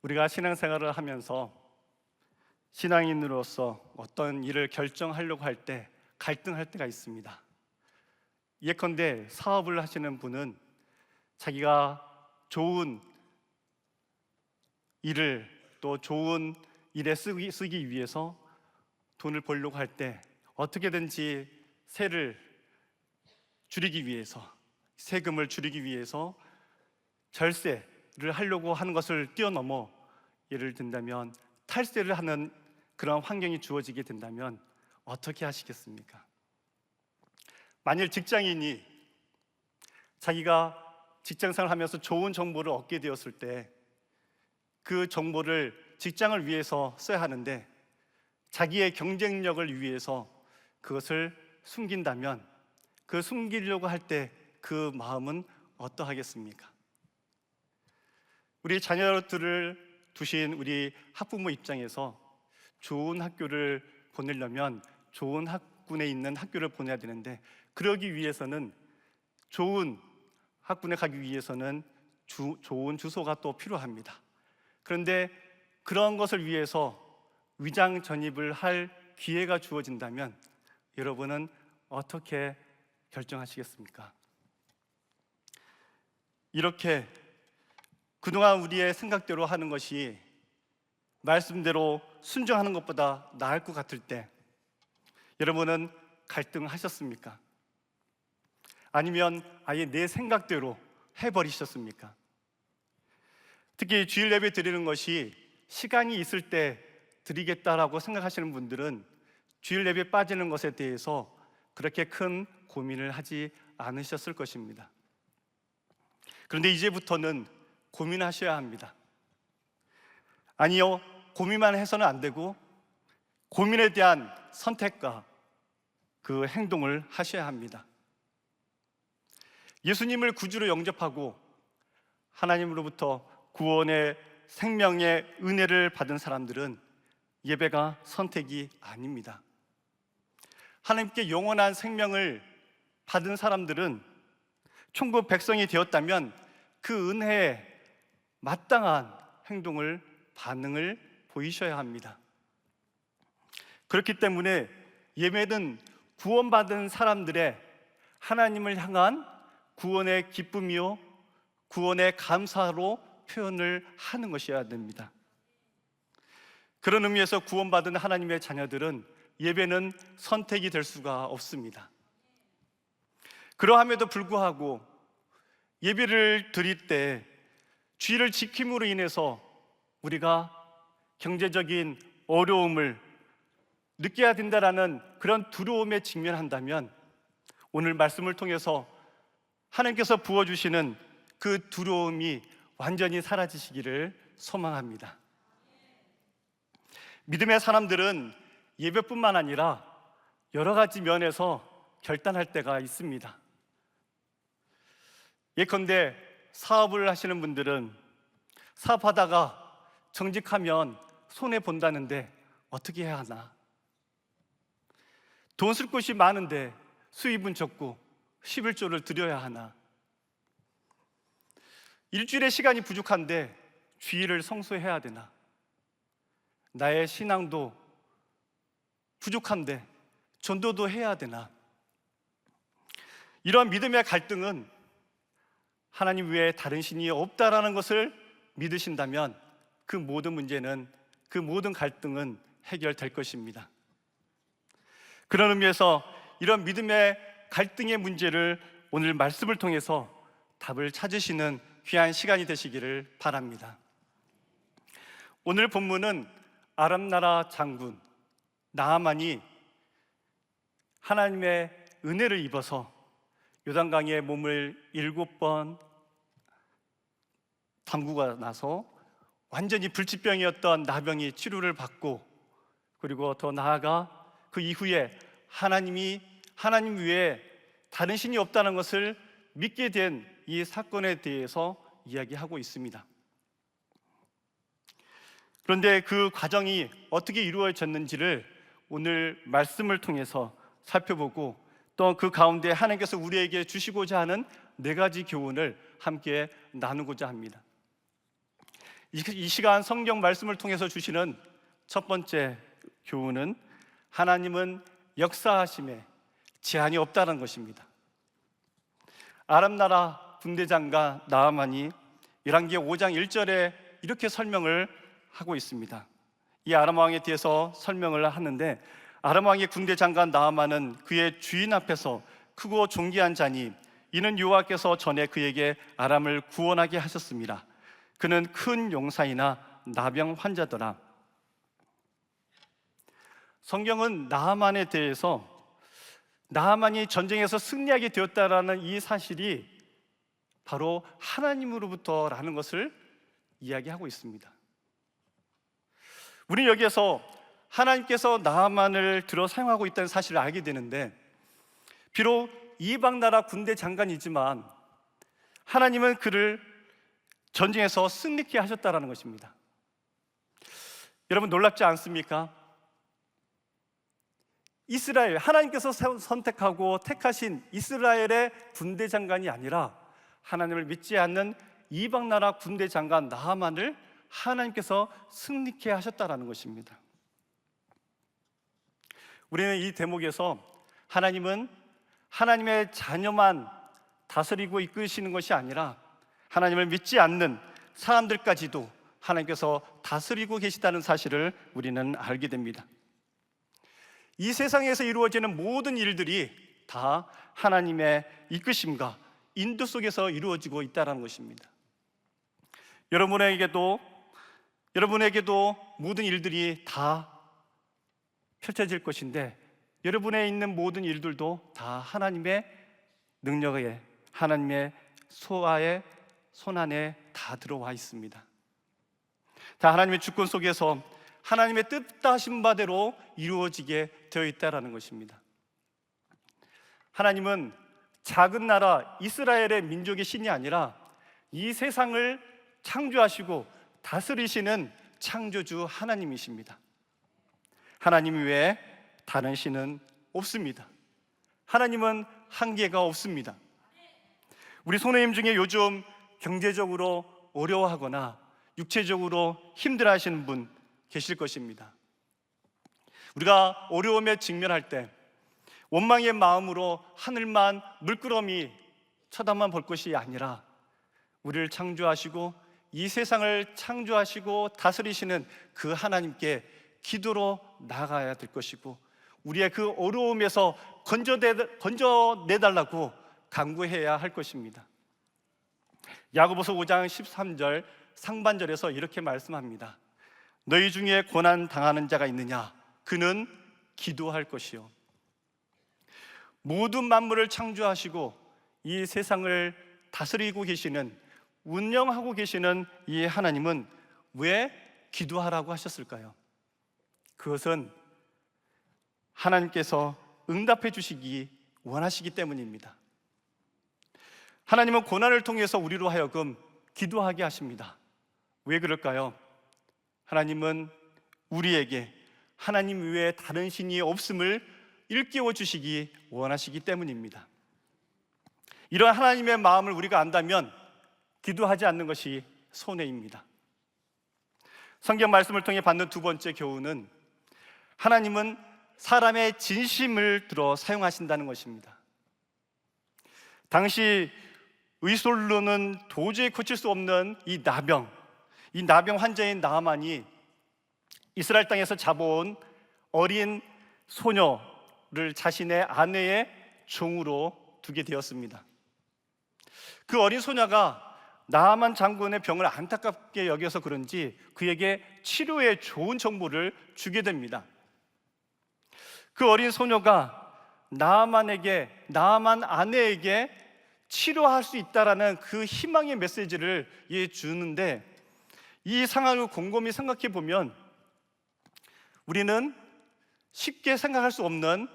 우리가 신앙생활을 하면서 신앙인으로서 어떤 일을 결정하려고 할 때 갈등할 때가 있습니다. 예컨대 사업을 하시는 분은 자기가 좋은 일을 또 좋은 일에 쓰기 위해서 돈을 벌려고 할 때 어떻게든지 세를 줄이기 위해서, 세금을 줄이기 위해서 절세를 하려고 하는 것을 뛰어넘어 예를 든다면 탈세를 하는 그런 환경이 주어지게 된다면 어떻게 하시겠습니까? 만일 직장인이 자기가 직장생활을 하면서 좋은 정보를 얻게 되었을 때 그 정보를 직장을 위해서 써야 하는데 자기의 경쟁력을 위해서 그것을 숨긴다면 그 숨기려고 할 때 그 마음은 어떠하겠습니까? 우리 자녀들을 두신 우리 학부모 입장에서 좋은 학교를 보내려면 좋은 학군에 있는 학교를 보내야 되는데 그러기 위해서는 좋은 학군에 가기 위해서는 좋은 주소가 또 필요합니다. 그런데 그런 것을 위해서 위장 전입을 할 기회가 주어진다면 여러분은 어떻게 결정하시겠습니까? 이렇게 그동안 우리의 생각대로 하는 것이 말씀대로 순종하는 것보다 나을 것 같을 때 여러분은 갈등하셨습니까? 아니면 아예 내 생각대로 해버리셨습니까? 특히 주일 예배 드리는 것이 시간이 있을 때 드리겠다라고 생각하시는 분들은 주일 예배 빠지는 것에 대해서 그렇게 큰 고민을 하지 않으셨을 것입니다. 그런데 이제부터는 고민하셔야 합니다. 아니요, 고민만 해서는 안 되고 고민에 대한 선택과 그 행동을 하셔야 합니다. 예수님을 구주로 영접하고 하나님으로부터 구원의 생명의 은혜를 받은 사람들은 예배가 선택이 아닙니다. 하나님께 영원한 생명을 받은 사람들은 천국 백성이 되었다면 그 은혜에 마땅한 행동을, 반응을 보이셔야 합니다. 그렇기 때문에 예배는 구원받은 사람들의 하나님을 향한 구원의 기쁨이요 구원의 감사로 표현을 하는 것이어야 됩니다. 그런 의미에서 구원받은 하나님의 자녀들은 예배는 선택이 될 수가 없습니다. 그러함에도 불구하고 예배를 드릴 때 주의를 지킴으로 인해서 우리가 경제적인 어려움을 느껴야 된다라는 그런 두려움에 직면한다면 오늘 말씀을 통해서 하나님께서 부어주시는 그 두려움이 완전히 사라지시기를 소망합니다. 믿음의 사람들은 예배뿐만 아니라 여러 가지 면에서 결단할 때가 있습니다. 예컨대 사업을 하시는 분들은 사업하다가 정직하면 손해본다는데 어떻게 해야 하나? 돈 쓸 곳이 많은데 수입은 적고 11조를 드려야 하나? 일주일의 시간이 부족한데 주일을 성수해야 되나? 나의 신앙도 부족한데 전도도 해야 되나? 이런 믿음의 갈등은 하나님 외에 다른 신이 없다라는 것을 믿으신다면 그 모든 문제는, 그 모든 갈등은 해결될 것입니다. 그런 의미에서 이런 믿음의 갈등의 문제를 오늘 말씀을 통해서 답을 찾으시는 귀한 시간이 되시기를 바랍니다. 오늘 본문은 아람 나라 장군 나아만이 하나님의 은혜를 입어서 요단강에 몸을 7번 담그고 나서 완전히 불치병이었던 나병이 치료를 받고, 그리고 더 나아가 그 이후에 하나님 외에 다른 신이 없다는 것을 믿게 된 이 사건에 대해서 이야기하고 있습니다. 그런데 그 과정이 어떻게 이루어졌는지를 오늘 말씀을 통해서 살펴보고 또 그 가운데 하나님께서 우리에게 주시고자 하는 4가지 교훈을 함께 나누고자 합니다. 이 시간 성경 말씀을 통해서 주시는 첫 번째 교훈은 하나님은 역사하심에 제한이 없다는 것입니다. 아람 나라 군대장관 나아만이 열왕기하 5장 1절에 이렇게 설명을 하고 있습니다. 이 아람 왕에 대해서 설명을 하는데, 아람 왕의 군대장관 나아만은 그의 주인 앞에서 크고 존귀한 자니 이는 여호와께서 전에 그에게 아람을 구원하게 하셨습니다. 그는 큰 용사이나 나병 환자더라. 성경은 나아만에 대해서 나아만이 전쟁에서 승리하게 되었다라는 이 사실이 바로 하나님으로부터라는 것을 이야기하고 있습니다. 우리는 여기에서 하나님께서 나아만을 들어 사용하고 있다는 사실을 알게 되는데, 비록 이방 나라 군대 장관이지만 하나님은 그를 전쟁에서 승리케 하셨다라는 것입니다. 여러분, 놀랍지 않습니까? 이스라엘, 하나님께서 선택하고 택하신 이스라엘의 군대 장관이 아니라 하나님을 믿지 않는 이방 나라 군대 장관 나아만을 하나님께서 승리케 하셨다라는 것입니다. 우리는 이 대목에서 하나님은 하나님의 자녀만 다스리고 이끄시는 것이 아니라 하나님을 믿지 않는 사람들까지도 하나님께서 다스리고 계시다는 사실을 우리는 알게 됩니다. 이 세상에서 이루어지는 모든 일들이 다 하나님의 이끄심과 인도 속에서 이루어지고 있다는 것입니다. 여러분에게도 모든 일들이 다 펼쳐질 것인데, 여러분의 있는 모든 일들도 다 하나님의 능력에, 하나님의 소아의 손안에 다 들어와 있습니다. 다 하나님의 주권 속에서 하나님의 뜻하신 바대로 이루어지게 되어 있다는 것입니다. 하나님은 작은 나라 이스라엘의 민족의 신이 아니라 이 세상을 창조하시고 다스리시는 창조주 하나님이십니다. 하나님 외에 다른 신은 없습니다. 하나님은 한계가 없습니다. 우리 손해임 중에 요즘 경제적으로 어려워하거나 육체적으로 힘들어하시는 분 계실 것입니다. 우리가 어려움에 직면할 때 원망의 마음으로 하늘만 물끄러미 쳐다만 볼 것이 아니라 우리를 창조하시고 이 세상을 창조하시고 다스리시는 그 하나님께 기도로 나아가야 될 것이고, 우리의 그 어려움에서 건져내달라고 간구해야 할 것입니다. 야고보서 5장 13절 상반절에서 이렇게 말씀합니다. 너희 중에 고난 당하는 자가 있느냐? 그는 기도할 것이요. 모든 만물을 창조하시고 이 세상을 다스리고 계시는, 운영하고 계시는 이 하나님은 왜 기도하라고 하셨을까요? 그것은 하나님께서 응답해 주시기 원하시기 때문입니다. 하나님은 고난을 통해서 우리로 하여금 기도하게 하십니다. 왜 그럴까요? 하나님은 우리에게 하나님 외에 다른 신이 없음을 일깨워 주시기 원하시기 때문입니다. 이런 하나님의 마음을 우리가 안다면 기도하지 않는 것이 손해입니다. 성경 말씀을 통해 받는 두 번째 교훈은 하나님은 사람의 진심을 들어 사용하신다는 것입니다. 당시 의술로는 도저히 고칠 수 없는 이 나병 환자인 나아만이 이스라엘 땅에서 잡아온 어린 소녀를 자신의 아내의 종으로 두게 되었습니다. 그 어린 소녀가 나아만 장군의 병을 안타깝게 여겨서 그런지 그에게 치료에 좋은 정보를 주게 됩니다. 그 어린 소녀가 나아만 아내에게 치료할 수 있다라는 그 희망의 메시지를 주는데, 이 상황을 곰곰이 생각해 보면 우리는 쉽게 생각할 수 없는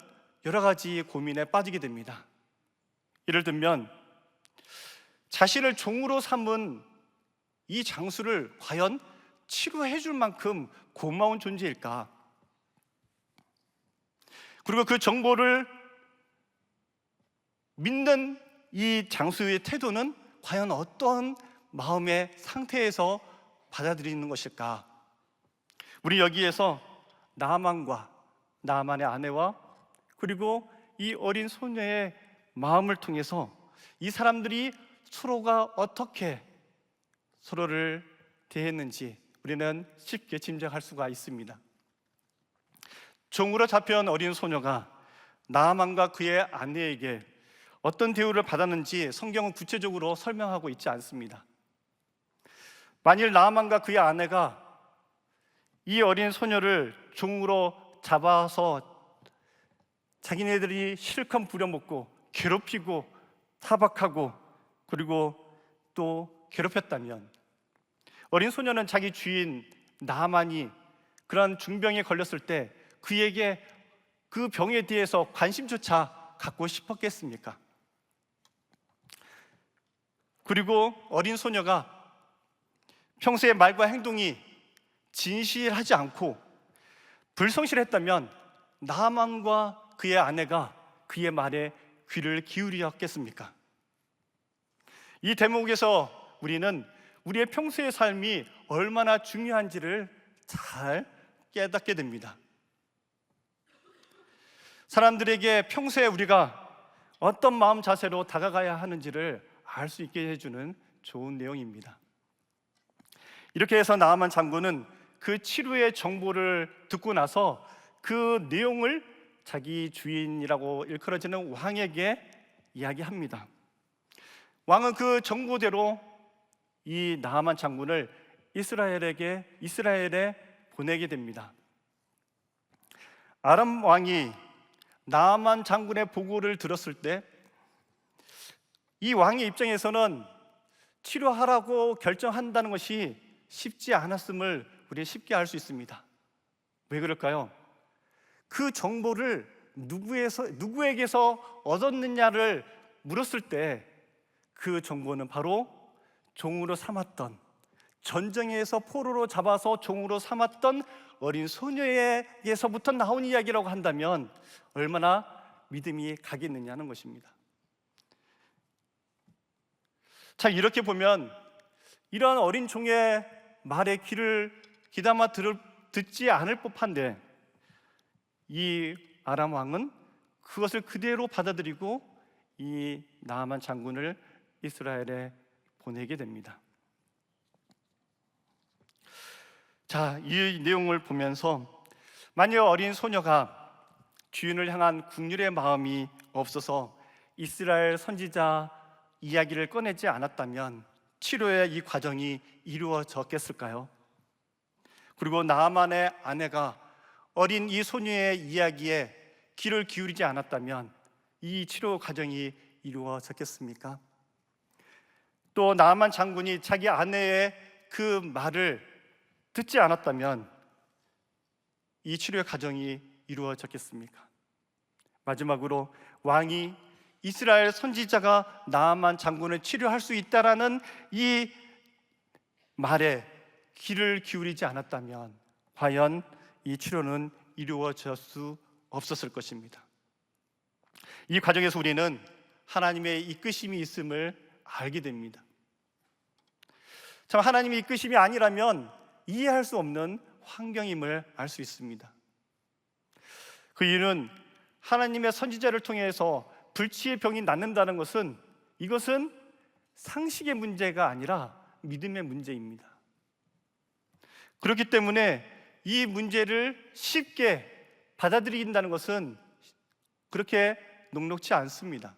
여러 가지 고민에 빠지게 됩니다. 예를 들면 자신을 종으로 삼은 이 장수를 과연 치료해 줄 만큼 고마운 존재일까? 그리고 그 정보를 믿는 이 장수의 태도는 과연 어떤 마음의 상태에서 받아들이는 것일까? 우리 여기에서 나아만과 나아만의 아내와 그리고 이 어린 소녀의 마음을 통해서 이 사람들이 서로가 어떻게 서로를 대했는지 우리는 쉽게 짐작할 수가 있습니다. 종으로 잡혀온 어린 소녀가 나아만과 그의 아내에게 어떤 대우를 받았는지 성경은 구체적으로 설명하고 있지 않습니다. 만일 나아만과 그의 아내가 이 어린 소녀를 종으로 잡아서 자기네들이 실컷 부려먹고 괴롭히고 타박하고 그리고 또 괴롭혔다면 어린 소녀는 자기 주인 나아만이 그런 중병에 걸렸을 때 그에게 그 병에 대해서 관심조차 갖고 싶었겠습니까? 그리고 어린 소녀가 평소의 말과 행동이 진실하지 않고 불성실했다면 나아만과 그의 아내가 그의 말에 귀를 기울였겠습니까? 이 대목에서 우리는 우리의 평소의 삶이 얼마나 중요한지를 잘 깨닫게 됩니다. 사람들에게 평소에 우리가 어떤 마음 자세로 다가가야 하는지를 알 수 있게 해주는 좋은 내용입니다. 이렇게 해서 나아만 장군은 그 치료의 정보를 듣고 나서 그 내용을 자기 주인이라고 일컬어지는 왕에게 이야기합니다. 왕은 그 정보대로 이 나아만 장군을 이스라엘에 보내게 됩니다. 아람 왕이 나아만 장군의 보고를 들었을 때 이 왕의 입장에서는 치료하라고 결정한다는 것이 쉽지 않았음을 우리 쉽게 알 수 있습니다. 왜 그럴까요? 그 정보를 누구에게서 얻었느냐를 물었을 때 그 정보는 바로 종으로 삼았던, 전쟁에서 포로로 잡아서 종으로 삼았던 어린 소녀에게서부터 나온 이야기라고 한다면 얼마나 믿음이 가겠느냐는 것입니다. 자, 이렇게 보면 이러한 어린 종의 말에 귀를 귀담아 듣지 않을 법한데 이 아람 왕은 그것을 그대로 받아들이고 이 나아만 장군을 이스라엘에 보내게 됩니다. 자, 이 내용을 보면서 만약 어린 소녀가 주인을 향한 긍휼의 마음이 없어서 이스라엘 선지자 이야기를 꺼내지 않았다면 치료의 이 과정이 이루어졌겠을까요? 그리고 나아만의 아내가 어린 이 소녀의 이야기에 귀를 기울이지 않았다면 이 치료 과정이 이루어졌겠습니까? 또 나아만 장군이 자기 아내의 그 말을 듣지 않았다면 이 치료의 과정이 이루어졌겠습니까? 마지막으로 왕이 이스라엘 선지자가 나아만 장군을 치료할 수 있다라는 이 말에 귀를 기울이지 않았다면 과연 이 치료는 이루어질 수 없었을 것입니다. 이 과정에서 우리는 하나님의 이끄심이 있음을 알게 됩니다. 참, 하나님의 이끄심이 아니라면 이해할 수 없는 환경임을 알 수 있습니다. 그 이유는 하나님의 선지자를 통해서 불치의 병이 낫는다는 것은 이것은 상식의 문제가 아니라 믿음의 문제입니다. 그렇기 때문에 이 문제를 쉽게 받아들인다는 것은 그렇게 녹록지 않습니다.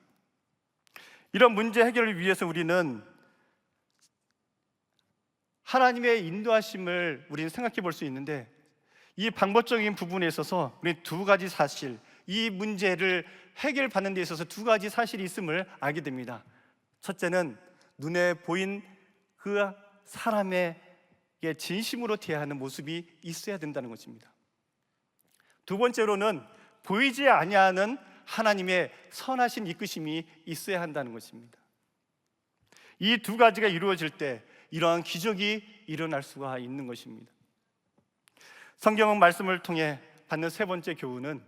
이런 문제 해결을 위해서 우리는 하나님의 인도하심을 우리는 생각해 볼 수 있는데 이 방법적인 부분에 있어서 우리 두 가지 사실, 이 문제를 해결받는 데 있어서 두 가지 사실이 있음을 알게 됩니다. 첫째는 눈에 보인 그 사람에게 진심으로 대하는 모습이 있어야 된다는 것입니다. 두 번째로는 보이지 아니하는 하나님의 선하신 이끄심이 있어야 한다는 것입니다. 이 두 가지가 이루어질 때 이러한 기적이 일어날 수가 있는 것입니다. 성경은 말씀을 통해 받는 세 번째 교훈은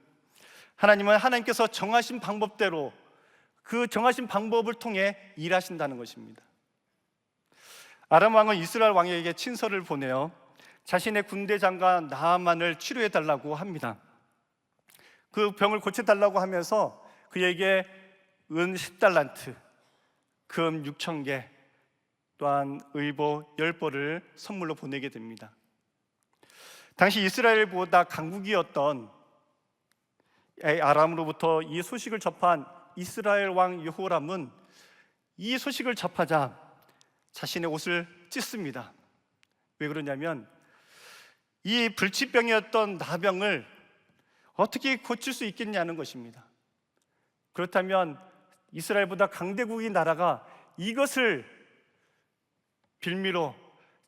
하나님께서 정하신 방법대로 그 정하신 방법을 통해 일하신다는 것입니다. 아람 왕은 이스라엘 왕에게 친서를 보내어 자신의 군대 장관 나아만을 치료해 달라고 합니다. 그 병을 고쳐 달라고 하면서 그에게 은 10달란트, 금 6,000개, 또한 의복 10벌을 선물로 보내게 됩니다. 당시 이스라엘보다 강국이었던 아람으로부터 이 소식을 접한 이스라엘 왕 여호람은 이 소식을 접하자 자신의 옷을 찢습니다. 왜 그러냐면 이 불치병이었던 나병을 어떻게 고칠 수 있겠냐는 것입니다. 그렇다면 이스라엘보다 강대국인 나라가 이것을 빌미로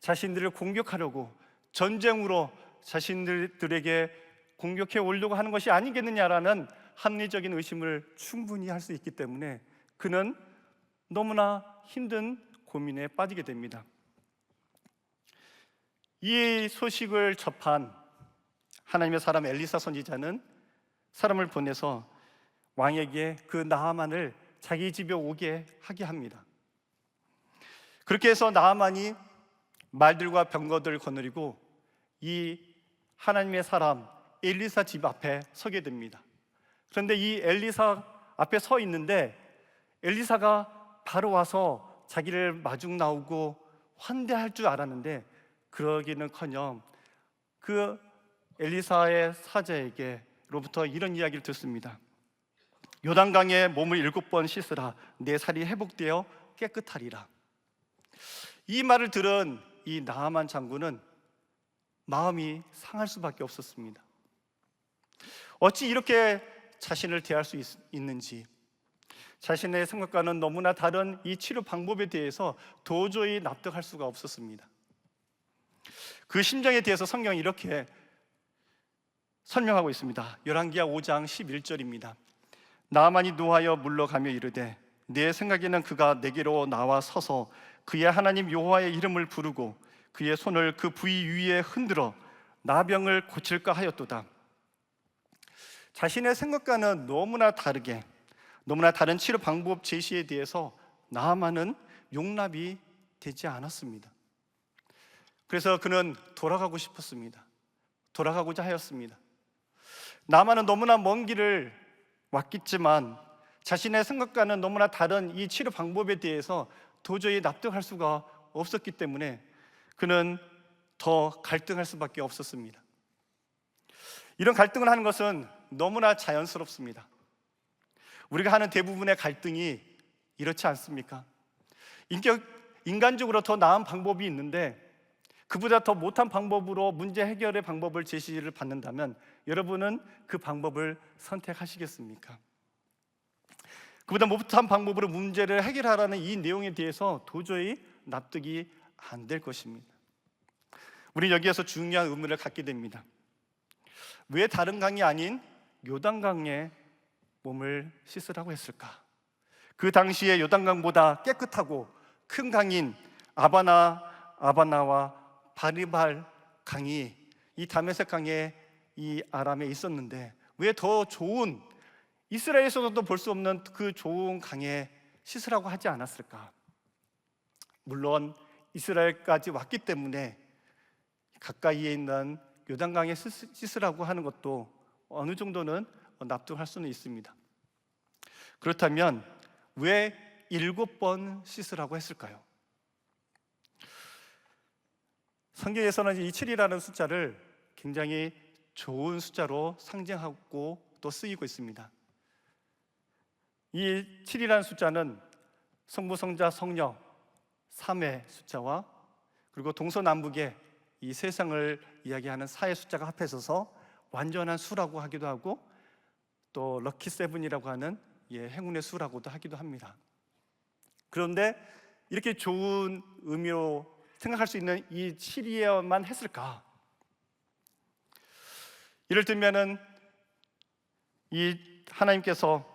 자신들을 공격하려고 전쟁으로 자신들에게 공격해 오려고 하는 것이 아니겠느냐라는 합리적인 의심을 충분히 할 수 있기 때문에 그는 너무나 힘든 고민에 빠지게 됩니다. 이 소식을 접한 하나님의 사람 엘리사 선지자는 사람을 보내서 왕에게 그 나아만을 자기 집에 오게 하게 합니다. 그렇게 해서 나아만이 말들과 병거들 거느리고 이 하나님의 사람 엘리사 집 앞에 서게 됩니다. 그런데 이 엘리사 앞에 서 있는데 엘리사가 바로 와서 자기를 마중 나오고 환대할 줄 알았는데 그러기는커녕 그 엘리사의 사자에게로부터 이런 이야기를 듣습니다. 요단강에 몸을 7번 씻으라. 내 살이 회복되어 깨끗하리라. 이 말을 들은 이 나아만 장군은 마음이 상할 수밖에 없었습니다. 어찌 이렇게 자신을 대할 수 있는지, 자신의 생각과는 너무나 다른 이 치료 방법에 대해서 도저히 납득할 수가 없었습니다. 그 심정에 대해서 성경이 이렇게 설명하고 있습니다. 열왕기하 5장 11절입니다. 나아만이 노하여 물러가며 이르되 내 생각에는 그가 내게로 나와 서서 그의 하나님 여호와의 이름을 부르고 그의 손을 그 부위 위에 흔들어 나병을 고칠까 하였도다. 자신의 생각과는 너무나 다른 치료 방법 제시에 대해서 나아만은 용납이 되지 않았습니다. 그래서 그는 돌아가고 싶었습니다. 돌아가고자 하였습니다. 나아만은 너무나 먼 길을 왔겠지만 자신의 생각과는 너무나 다른 이 치료 방법에 대해서 도저히 납득할 수가 없었기 때문에 그는 더 갈등할 수밖에 없었습니다. 이런 갈등을 하는 것은 너무나 자연스럽습니다. 우리가 하는 대부분의 갈등이 이렇지 않습니까? 인간적으로 더 나은 방법이 있는데 그보다 더 못한 방법으로 문제 해결의 방법을 제시를 받는다면 여러분은 그 방법을 선택하시겠습니까? 그보다 못한 방법으로 문제를 해결하라는 이 내용에 대해서 도저히 납득이 안 될 것입니다. 우리는 여기에서 중요한 의문을 갖게 됩니다. 왜 다른 강이 아닌 요단강에 몸을 씻으라고 했을까? 그 당시에 요단강보다 깨끗하고 큰 강인 아바나와 바리발 강이 이 다메섹 강에 이 아람에 있었는데 왜 더 좋은 이스라엘에서도 볼 수 없는 그 좋은 강에 씻으라고 하지 않았을까? 물론 이스라엘까지 왔기 때문에 가까이에 있는 요단강에 씻으라고 하는 것도 어느 정도는 납득할 수는 있습니다. 그렇다면 왜 7번 씻으라고 했을까요? 성경에서는 이 7이라는 숫자를 굉장히 좋은 숫자로 상징하고 또 쓰이고 있습니다. 이 7이라는 숫자는 성부, 성자, 성령 3의 숫자와 그리고 동서남북의 이 세상을 이야기하는 4의 숫자가 합해져서 완전한 수라고 하기도 하고 또 럭키 세븐이라고 하는 행운의 수라고도 하기도 합니다. 그런데 이렇게 좋은 의미로 생각할 수 있는 이 7이어만 했을까? 예를 들면은 이 하나님께서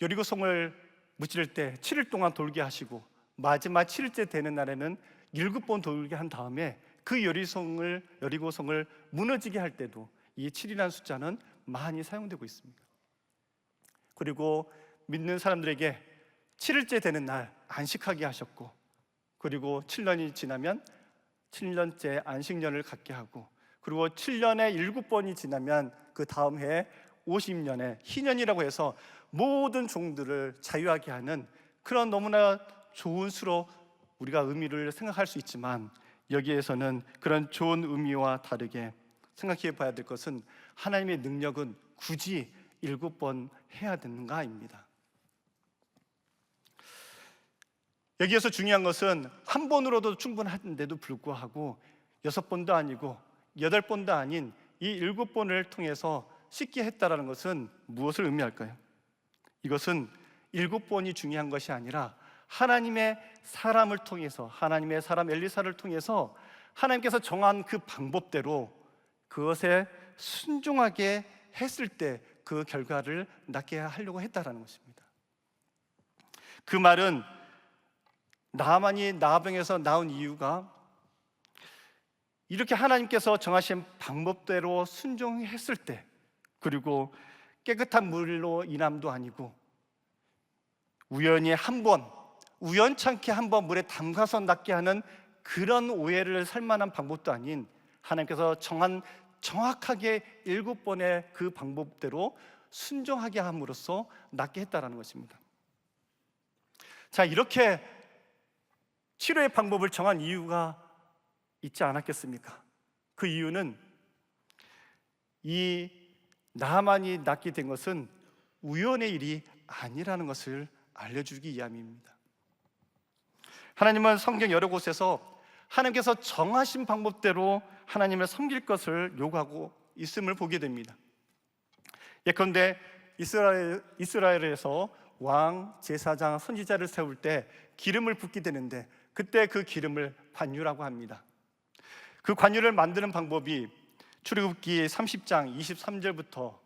여리고성을 무찌를 때 7일 동안 돌게 하시고 마지막 7일째 되는 날에는 7번 돌게 한 다음에 그 여리고성을 무너지게 할 때도 이 7이라는 숫자는 많이 사용되고 있습니다. 그리고 믿는 사람들에게 7일째 되는 날 안식하게 하셨고 그리고 7년이 지나면 7년째 안식년을 갖게 하고, 그리고 7년에 7번이 지나면 그 다음 해에 50년의 희년이라고 해서 모든 종들을 자유하게 하는 그런 너무나 좋은 수로 우리가 의미를 생각할 수 있지만, 여기에서는 그런 좋은 의미와 다르게 생각해 봐야 될 것은 하나님의 능력은 굳이 7번 해야 되는가입니다. 여기에서 중요한 것은 한 번으로도 충분한데도 불구하고 6번도 아니고 8번도 아닌 이 7번을 통해서 씻게 했다라는 것은 무엇을 의미할까요? 이것은 7번이 중요한 것이 아니라 하나님의 사람을 통해서, 하나님의 사람 엘리사를 통해서 하나님께서 정한 그 방법대로 그것에 순종하게 했을 때 그 결과를 낳게 하려고 했다라는 것입니다. 그 말은 나만이 나병에서 나온 이유가 이렇게 하나님께서 정하신 방법대로 순종했을 때, 그리고 깨끗한 물로 인함도 아니고 우연히 우연찮게 한 번 물에 담가서 낫게 하는 그런 오해를 살 만한 방법도 아닌 하나님께서 정한 정확하게 7번의 그 방법대로 순종하게 함으로써 낫게 했다라는 것입니다. 자, 이렇게 치료의 방법을 정한 이유가 있지 않았겠습니까? 그 이유는 이 나만이 낫게 된 것은 우연의 일이 아니라는 것을 알려주기 위함입니다. 하나님은 성경 여러 곳에서 하나님께서 정하신 방법대로 하나님을 섬길 것을 요구하고 있음을 보게 됩니다. 예컨대 이스라엘에서 왕, 제사장, 선지자를 세울 때 기름을 붓게 되는데, 그때 그 기름을 관유라고 합니다. 그 관유를 만드는 방법이 출애굽기 30장 23절부터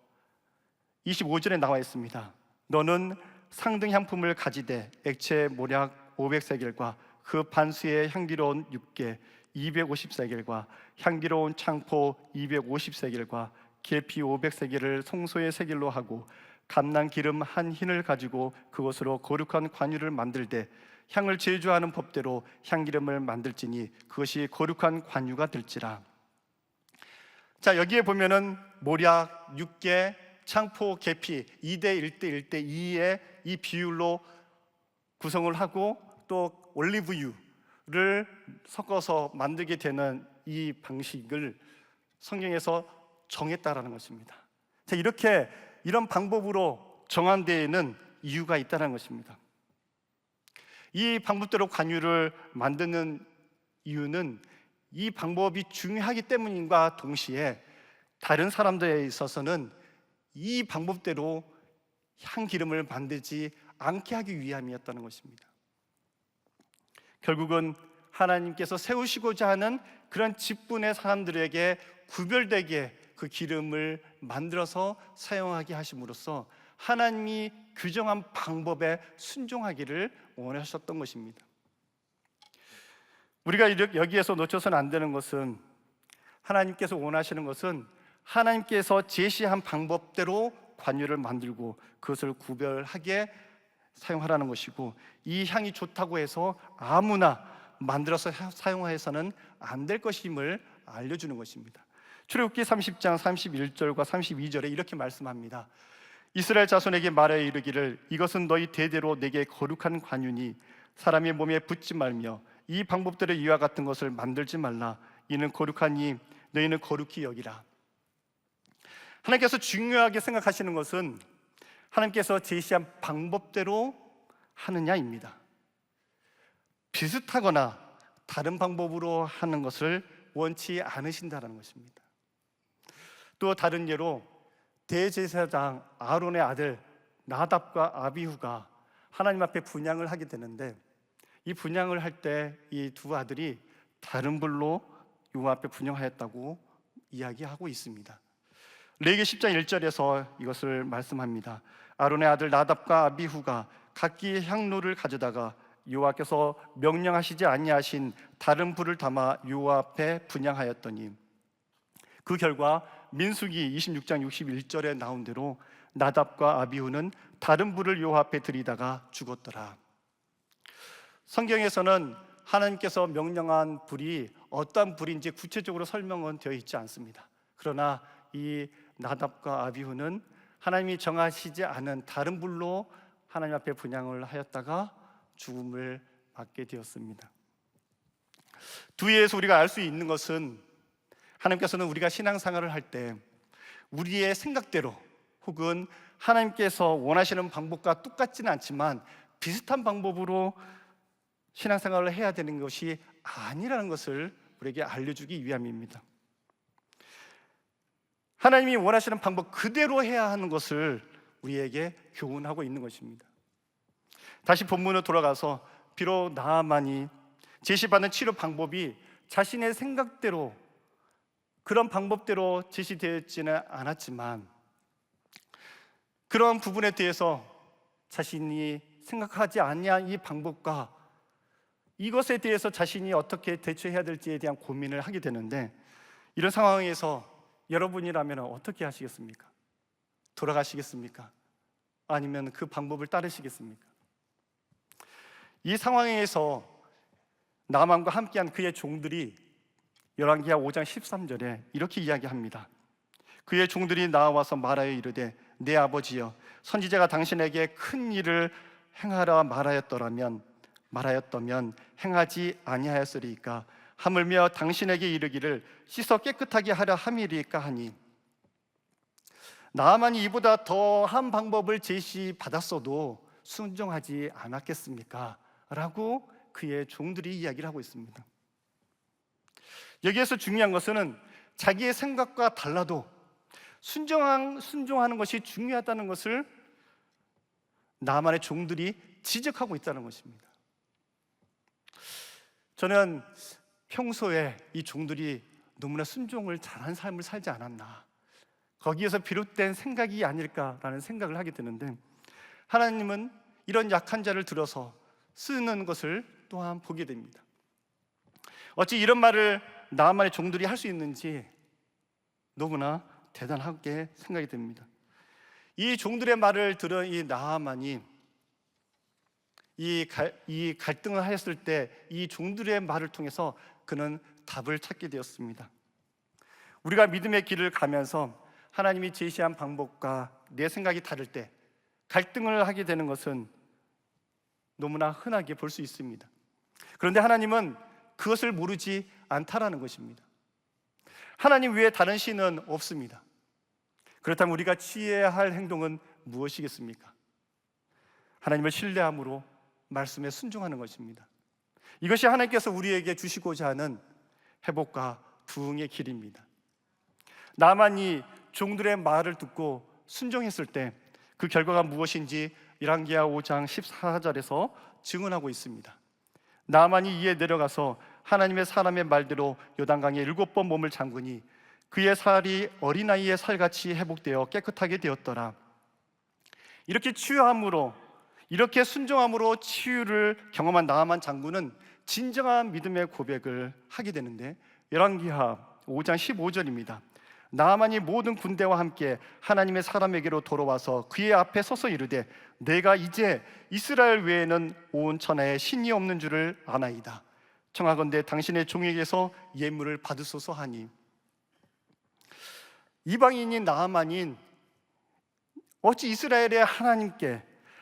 25절에 나와 있습니다. 너는 상등 향품을 가지되 액체 모략 500세겔과 그 반수의 향기로운 육개 250세겔과 향기로운 창포 250세겔과 계피 500세겔을 송소의 세겔로 하고 감난 기름 한 흰을 가지고 그것으로 거룩한 관유를 만들되 향을 제조하는 법대로 향기름을 만들지니 그것이 거룩한 관유가 될지라. 자, 여기에 보면은 모략, 육개, 창포, 계피 2대 1대 1대 2의 이 비율로 구성을 하고 또 올리브유를 섞어서 만들게 되는 이 방식을 성경에서 정했다라는 것입니다. 자, 이런 방법으로 정한 데에는 이유가 있다는 것입니다. 이 방법대로 관유를 만드는 이유는 이 방법이 중요하기 때문인가 동시에 다른 사람들에 있어서는 이 방법대로 향기름을 만들지 않게 하기 위함이었다는 것입니다. 결국은 하나님께서 세우시고자 하는 그런 직분의 사람들에게 구별되게 그 기름을 만들어서 사용하게 하심으로써 하나님이 규정한 방법에 순종하기를 원하셨던 것입니다. 우리가 여기에서 놓쳐서는 안 되는 것은, 하나님께서 원하시는 것은 하나님께서 제시한 방법대로 관유를 만들고 그것을 구별하게 사용하라는 것이고, 이 향이 좋다고 해서 아무나 만들어서 사용해서는 안 될 것임을 알려주는 것입니다. 출애굽기 30장 31절과 32절에 이렇게 말씀합니다. 이스라엘 자손에게 말하여 이르기를 이것은 너희 대대로 내게 거룩한 관유니 사람의 몸에 붓지 말며 이 방법대로 이와 같은 것을 만들지 말라. 이는 거룩하니 너희는 거룩히 여기라. 하나님께서 중요하게 생각하시는 것은 하나님께서 제시한 방법대로 하느냐입니다. 비슷하거나 다른 방법으로 하는 것을 원치 않으신다는 것입니다. 또 다른 예로 대제사장 아론의 아들 나답과 아비후가 하나님 앞에 분향을 하게 되는데, 이 분향을 할 때 이 두 아들이 다른 불로 여호와 앞에 분향하였다고 이야기하고 있습니다. 레위기 10장 1절에서 이것을 말씀합니다. 아론의 아들 나답과 아비후가 각기 향로를 가져다가 여호와께서 명령하시지 아니하신 다른 불을 담아 여호와 앞에 분향하였더니 그 결과 민수기 26장 61절에 나온 대로 나답과 아비후는 다른 불을 여호와 앞에 들이다가 죽었더라. 성경에서는 하나님께서 명령한 불이 어떠한 불인지 구체적으로 설명은 되어 있지 않습니다. 그러나 이 나답과 아비후는 하나님이 정하시지 않은 다른 불로 하나님 앞에 분향을 하였다가 죽음을 맞게 되었습니다. 뒤에서 우리가 알 수 있는 것은 하나님께서는 우리가 신앙생활을 할 때 우리의 생각대로 혹은 하나님께서 원하시는 방법과 똑같지는 않지만 비슷한 방법으로 신앙생활을 해야 되는 것이 아니라는 것을 우리에게 알려주기 위함입니다. 하나님이 원하시는 방법 그대로 해야 하는 것을 우리에게 교훈하고 있는 것입니다. 다시 본문으로 돌아가서 비록 나아만이 제시받은 치료 방법이 자신의 생각대로 그런 방법대로 제시되지는 않았지만 그런 부분에 대해서 자신이 생각하지 않냐 이 방법과 이것에 대해서 자신이 어떻게 대처해야 될지에 대한 고민을 하게 되는데, 이런 상황에서 여러분이라면 어떻게 하시겠습니까? 돌아가시겠습니까? 아니면 그 방법을 따르시겠습니까? 이 상황에서 나만과 함께한 그의 종들이 열왕기하 5장 13절에 이렇게 이야기합니다. 그의 종들이 나와서 말하여 이르되 내 아버지여, 선지자가 당신에게 큰 일을 행하라 말하였다면 행하지 아니하였으리이까? 하물며 당신에게 이르기를 씻어 깨끗하게 하려 함이리이까 하니, 나아만이 이보다 더한 방법을 제시받았어도 순종하지 않았겠습니까? 라고 그의 종들이 이야기를 하고 있습니다. 여기에서 중요한 것은 자기의 생각과 달라도 순종하는 것이 중요하다는 것을 나만의 종들이 지적하고 있다는 것입니다. 저는 평소에 이 종들이 너무나 순종을 잘한 삶을 살지 않았나, 거기에서 비롯된 생각이 아닐까라는 생각을 하게 되는데, 하나님은 이런 약한 자를 들어서 쓰는 것을 또한 보게 됩니다. 어찌 이런 말을 나만의 종들이 할 수 있는지 너무나 대단하게 생각이 됩니다. 이 종들의 말을 들은 이 나아만이 이 갈등을 하였을 때 이 종들의 말을 통해서 그는 답을 찾게 되었습니다. 우리가 믿음의 길을 가면서 하나님이 제시한 방법과 내 생각이 다를 때 갈등을 하게 되는 것은 너무나 흔하게 볼 수 있습니다. 그런데 하나님은 그것을 모르지 않다라는 것입니다. 하나님 외에 다른 신은 없습니다. 그렇다면 우리가 취해야 할 행동은 무엇이겠습니까? 하나님을 신뢰함으로 말씀에 순종하는 것입니다. 이것이 하나님께서 우리에게 주시고자 하는 회복과 부흥의 길입니다. 나만이 종들의 말을 듣고 순종했을 때 그 결과가 무엇인지 열왕기하 5장 14절에서 증언하고 있습니다. 나만이 이에 내려가서 하나님의 사람의 말대로 요단강에 7번 몸을 잠그니 그의 살이 어린아이의 살같이 회복되어 깨끗하게 되었더라. 이렇게 치유함으로, 이렇게 순종함으로 치유를 경험한 나아만 장군은 진정한 믿음의 고백을 하게 되는데, 열왕기하 5장 15절입니다. 나아만이 모든 군대와 함께 하나님의 사람에게로 돌아와서 그의 앞에 서서 이르되 내가 이제 이스라엘 외에는 온 천하에 신이 없는 줄을 아나이다. 청하건대 당신의 종에게서 예물을 받으소서 하니, 이방인인 나아만인 어찌 이스라엘의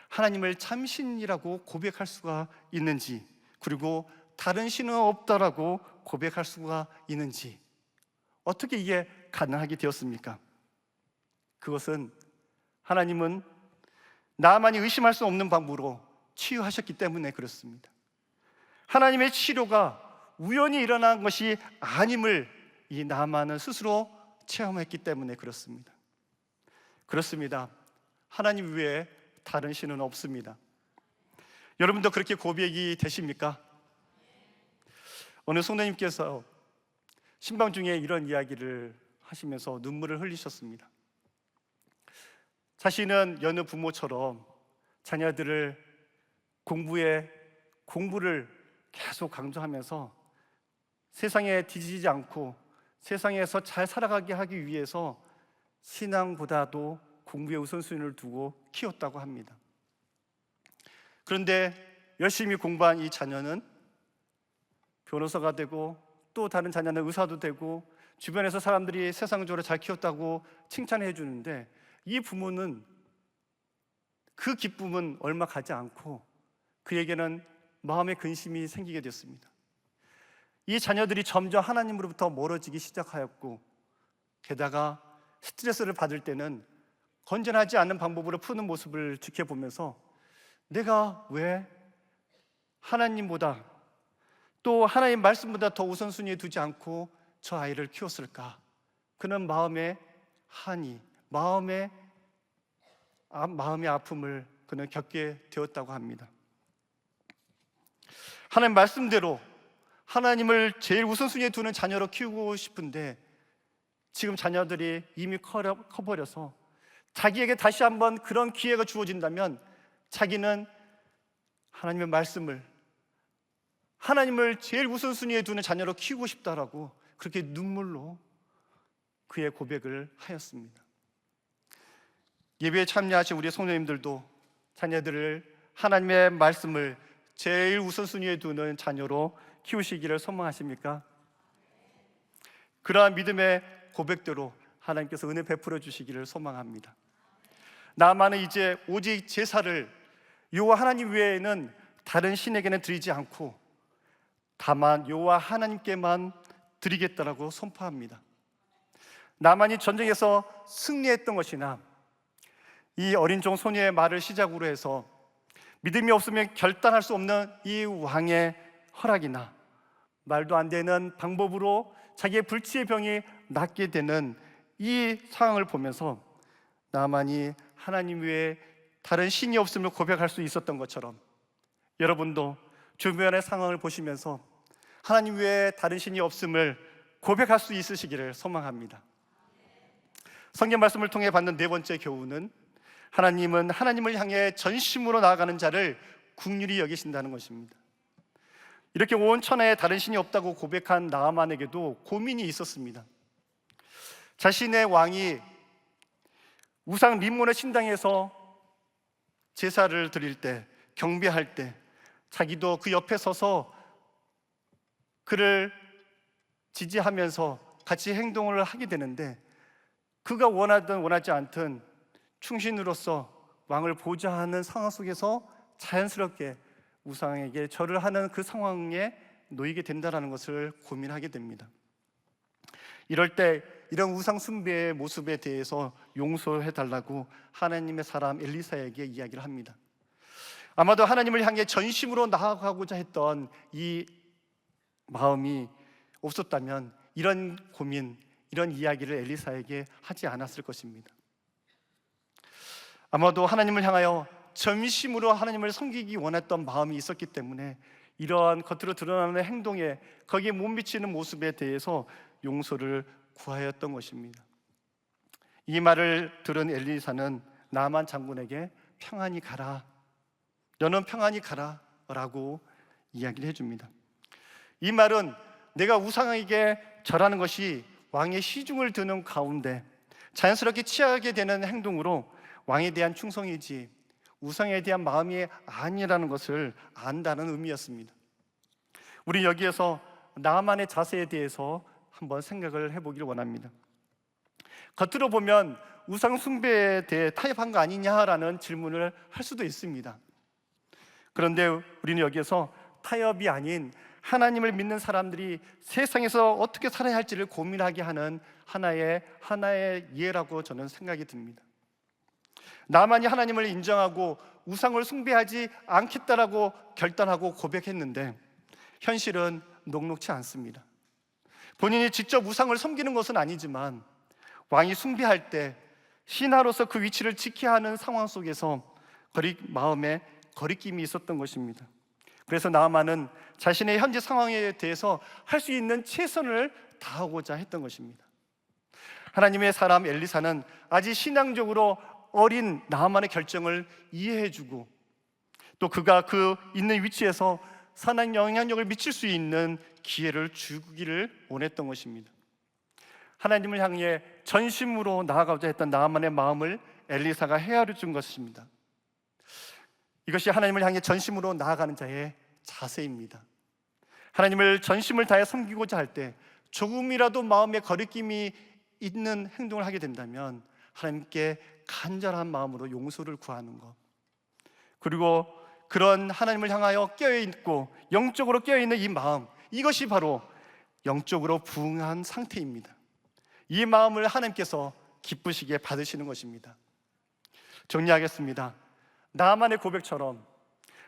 하나님을 참신이라고 고백할 수가 있는지, 그리고 다른 신은 없다라고 고백할 수가 있는지, 어떻게 이게 가능하게 되었습니까? 그것은 하나님은 나만이 의심할 수 없는 방법으로 치유하셨기 때문에 그렇습니다. 하나님의 치료가 우연히 일어난 것이 아님을 이 나만은 스스로 체험했기 때문에 그렇습니다. 그렇습니다. 하나님 외에 다른 신은 없습니다. 여러분도 그렇게 고백이 되십니까? 어느 성도님께서 신방 중에 이런 이야기를 하시면서 눈물을 흘리셨습니다. 자신은 여느 부모처럼 자녀들을 공부를 계속 강조하면서 세상에 뒤지지 않고 세상에서 잘 살아가게 하기 위해서 신앙보다도 공부에 우선순위를 두고 키웠다고 합니다. 그런데 열심히 공부한 이 자녀는 변호사가 되고 또 다른 자녀는 의사도 되고 주변에서 사람들이 세상적으로 잘 키웠다고 칭찬해 주는데 이 부모는 그 기쁨은 얼마 가지 않고 그에게는 마음의 근심이 생기게 됐습니다. 이 자녀들이 점점 하나님으로부터 멀어지기 시작하였고 게다가 스트레스를 받을 때는 건전하지 않은 방법으로 푸는 모습을 지켜보면서 내가 왜 하나님보다 또 하나님 말씀보다 더 우선순위에 두지 않고 저 아이를 키웠을까? 그는 마음의 한이, 마음의 아픔을 그는 겪게 되었다고 합니다. 하나님 말씀대로 하나님을 제일 우선순위에 두는 자녀로 키우고 싶은데 지금 자녀들이 이미 커버려서 자기에게 다시 한번 그런 기회가 주어진다면 자기는 하나님의 말씀을 하나님을 제일 우선순위에 두는 자녀로 키우고 싶다라고 그렇게 눈물로 그의 고백을 하였습니다. 예배에 참여하신 우리 성도님들도 자녀들을 하나님의 말씀을 제일 우선순위에 두는 자녀로 키우시기를 소망하십니까? 그러한 믿음의 고백대로 하나님께서 은혜 베풀어 주시기를 소망합니다. 나아만은 이제 오직 제사를 여호와 하나님 외에는 다른 신에게는 드리지 않고 다만 여호와 하나님께만 드리겠다라고 선포합니다. 나만이 전쟁에서 승리했던 것이나 이 어린 종 소녀의 말을 시작으로 해서 믿음이 없으면 결단할 수 없는 이 왕의 허락이나 말도 안 되는 방법으로 자기의 불치의 병이 낫게 되는 이 상황을 보면서 나만이 하나님 외에 다른 신이 없음을 고백할 수 있었던 것처럼 여러분도 주변의 상황을 보시면서 하나님 외에 다른 신이 없음을 고백할 수 있으시기를 소망합니다. 성경 말씀을 통해 받는 네 번째 교훈은 하나님은 하나님을 향해 전심으로 나아가는 자를 긍휼히 여기신다는 것입니다. 이렇게 온 천하에 다른 신이 없다고 고백한 나아만에게도 고민이 있었습니다. 자신의 왕이 우상 림몬의 신당에서 제사를 드릴 때, 경배할 때 자기도 그 옆에 서서 그를 지지하면서 같이 행동을 하게 되는데 그가 원하든 원하지 않든 충신으로서 왕을 보좌하는 상황 속에서 자연스럽게 우상에게 절을 하는 그 상황에 놓이게 된다는 것을 고민하게 됩니다. 이럴 때 이런 우상 숭배의 모습에 대해서 용서해 달라고 하나님의 사람 엘리사에게 이야기를 합니다. 아마도 하나님을 향해 전심으로 나아가고자 했던 이 마음이 없었다면 이런 고민, 이런 이야기를 엘리사에게 하지 않았을 것입니다. 아마도 하나님을 향하여 전심으로 하나님을 섬기기 원했던 마음이 있었기 때문에 이러한 겉으로 드러나는 행동에 거기에 못 미치는 모습에 대해서 용서를 구하였던 것입니다. 이 말을 들은 엘리사는 나만 장군에게 평안히 가라, 너는 평안히 가라 라고 이야기를 해줍니다. 이 말은 내가 우상에게 절하는 것이 왕의 시중을 드는 가운데 자연스럽게 취하게 되는 행동으로 왕에 대한 충성이지 우상에 대한 마음이 아니라는 것을 안다는 의미였습니다. 우리 여기에서 나만의 자세에 대해서 한번 생각을 해보기를 원합니다. 겉으로 보면 우상 숭배에 대해 타협한 거 아니냐라는 질문을 할 수도 있습니다. 그런데 우리는 여기에서 타협이 아닌 하나님을 믿는 사람들이 세상에서 어떻게 살아야 할지를 고민하게 하는 하나의 예라고 저는 생각이 듭니다. 나만이 하나님을 인정하고 우상을 숭배하지 않겠다라고 결단하고 고백했는데 현실은 녹록치 않습니다. 본인이 직접 우상을 섬기는 것은 아니지만 왕이 숭배할 때 신하로서 그 위치를 지켜야 하는 상황 속에서 마음에 거리낌이 있었던 것입니다. 그래서 나아만은 자신의 현재 상황에 대해서 할 수 있는 최선을 다하고자 했던 것입니다. 하나님의 사람 엘리사는 아직 신앙적으로 어린 나아만의 결정을 이해해주고 또 그가 그 있는 위치에서 선한 영향력을 미칠 수 있는 기회를 주기를 원했던 것입니다. 하나님을 향해 전심으로 나아가고자 했던 나아만의 마음을 엘리사가 헤아려 준 것입니다. 이것이 하나님을 향해 전심으로 나아가는 자의 자세입니다. 하나님을 전심을 다해 섬기고자 할 때 조금이라도 마음에 거리낌이 있는 행동을 하게 된다면 하나님께 간절한 마음으로 용서를 구하는 것, 그리고 그런 하나님을 향하여 깨어있고 영적으로 깨어있는 이 마음, 이것이 바로 영적으로 부응한 상태입니다. 이 마음을 하나님께서 기쁘시게 받으시는 것입니다. 정리하겠습니다. 나만의 고백처럼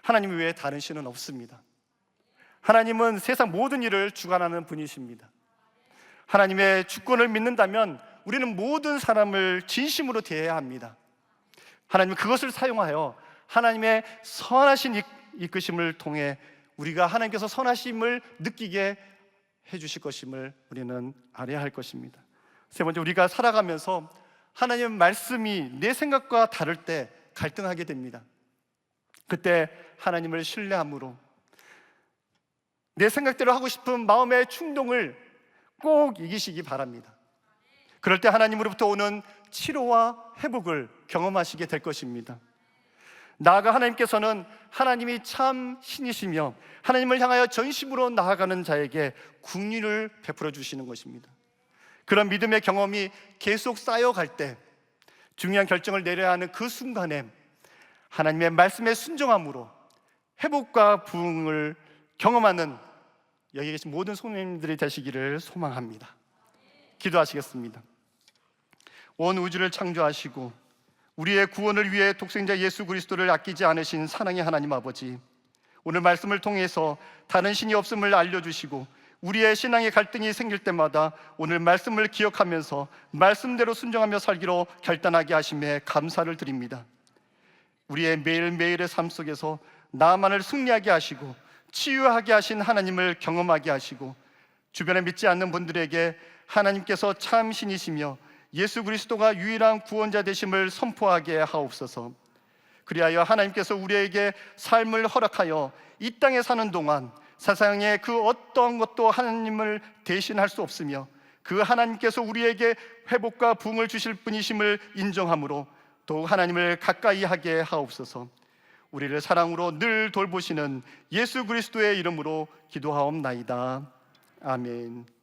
하나님 외에 다른 신은 없습니다. 하나님은 세상 모든 일을 주관하는 분이십니다. 하나님의 주권을 믿는다면 우리는 모든 사람을 진심으로 대해야 합니다. 하나님은 그것을 사용하여 하나님의 선하신 이끄심을 통해 우리가 하나님께서 선하심을 느끼게 해주실 것임을 우리는 알아야 할 것입니다. 세 번째, 우리가 살아가면서 하나님의 말씀이 내 생각과 다를 때 갈등하게 됩니다. 그때 하나님을 신뢰함으로 내 생각대로 하고 싶은 마음의 충동을 꼭 이기시기 바랍니다. 그럴 때 하나님으로부터 오는 치료와 회복을 경험하시게 될 것입니다. 나아가 하나님께서는 하나님이 참 신이시며 하나님을 향하여 전심으로 나아가는 자에게 긍휼을 베풀어 주시는 것입니다. 그런 믿음의 경험이 계속 쌓여갈 때 중요한 결정을 내려야 하는 그 순간에 하나님의 말씀에 순종함으로 회복과 부흥을 경험하는 여기 계신 모든 성도님들이 되시기를 소망합니다. 기도하시겠습니다. 온 우주를 창조하시고 우리의 구원을 위해 독생자 예수 그리스도를 아끼지 않으신 사랑의 하나님 아버지, 오늘 말씀을 통해서 다른 신이 없음을 알려주시고 우리의 신앙의 갈등이 생길 때마다 오늘 말씀을 기억하면서 말씀대로 순종하며 살기로 결단하게 하심에 감사를 드립니다. 우리의 매일매일의 삶 속에서 나만을 승리하게 하시고 치유하게 하신 하나님을 경험하게 하시고 주변에 믿지 않는 분들에게 하나님께서 참 신이시며 예수 그리스도가 유일한 구원자 되심을 선포하게 하옵소서. 그리하여 하나님께서 우리에게 삶을 허락하여 이 땅에 사는 동안 세상의 그 어떤 것도 하나님을 대신할 수 없으며 그 하나님께서 우리에게 회복과 부흥을 주실 분이심을 인정함으로 더욱 하나님을 가까이 하게 하옵소서. 우리를 사랑으로 늘 돌보시는 예수 그리스도의 이름으로 기도하옵나이다. 아멘.